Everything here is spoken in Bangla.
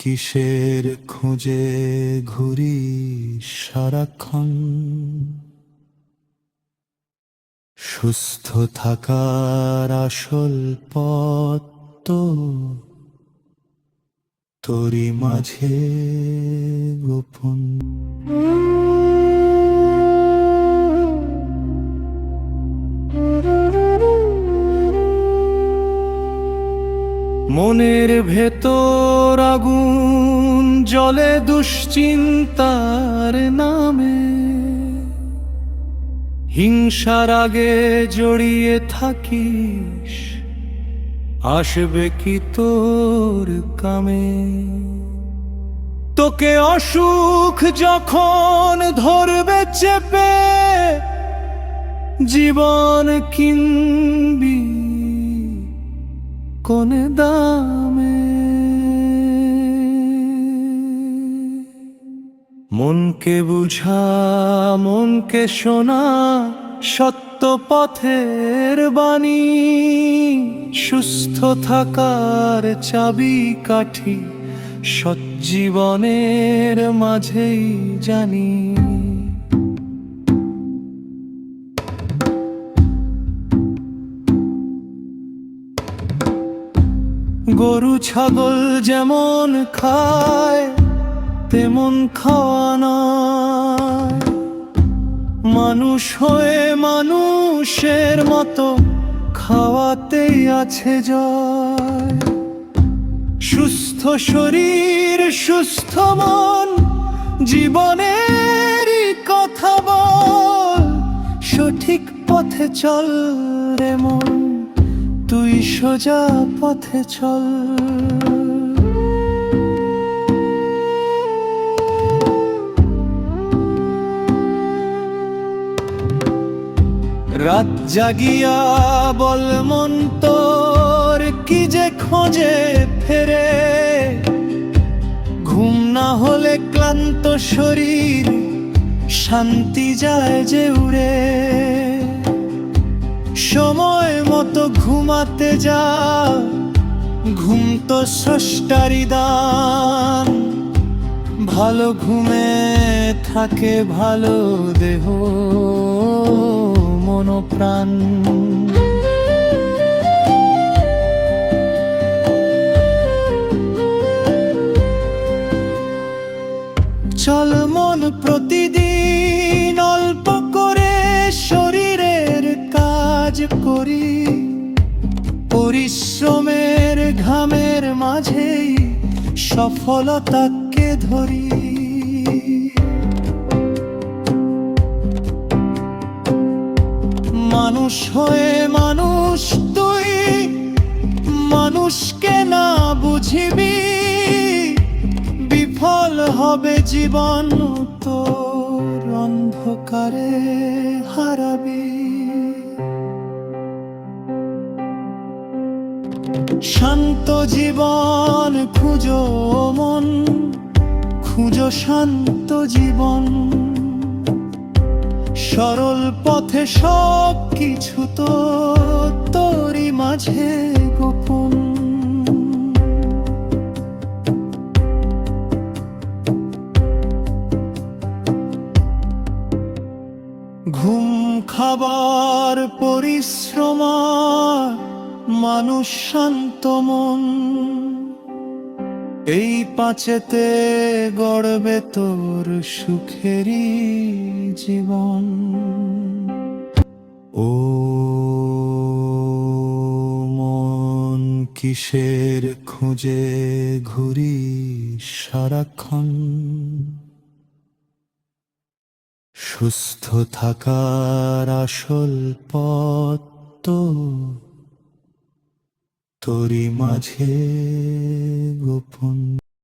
কিসের খোঁজে ঘুরি সারাক্ষণ, সুস্থ থাকার আসল পথ তো তোরই মাঝে গোপন। মনের ভেতর আগুন জ্বলে দুশ্চিন্তার নামে, হিংসার আগে জড়িয়ে থাকিস, আসবে কি তোর কামে? তোকে অসুখ যখন ধরবে চেপে, জীবন কিনবি কোনে দামে? মনকে বুঝা, মনকে শোনা, সত্য পথের বাণী, সুস্থ থাকার চাবি কাঠি, সজ্জীবনের মাঝেই জানি। গরু ছাগল যেমন খায় তেমন খাওয়া নয়, মানুষ হয়ে মানুষের মতো খাওয়াতেই আছে জয়। সুস্থ শরীর সুস্থ মন, জীবনেরই কথা বল, সঠিক পথে চল রে মন, তুই সোজা পথে চল। রাত জাগিয়া বল মন তোর কি যে খোঁজে ফেরে, ঘুম না হলে ক্লান্ত শরীর শান্তি যায় যে উড়ে। সময় মতো ঘুমাতে যা, ঘুম তো স্রষ্টারি দান, ভালো ঘুমে থাকে ভালো দেহ মন প্রাণ। চল মন প্রতিদিন অল্প করে শরীরের কাজ করি, পরিশ্রমের ঘামের মাঝেই সফলতাকে ধরি। মানুষ হয়ে মানুষ তুই মানুষকে না বুঝিবি, বিফল হবে জীবন তোর, অন্ধকারে হারাবি। শান্ত জীবন খুঁজো মন, খুঁজো শান্ত জীবন, সরল পথে সব কিছু তো তোরই মাঝে গোপন। ঘুম খাবার পরিশ্রম মানুষ শান্ত মন, এই পাঁচেতে গড়বে তোর সুখেরই জীবন। ও মন কিসের খোঁজে ঘুরি সারাক্ষণ, সুস্থ থাকার আসল পথ তো তোরই মাঝে গোপন।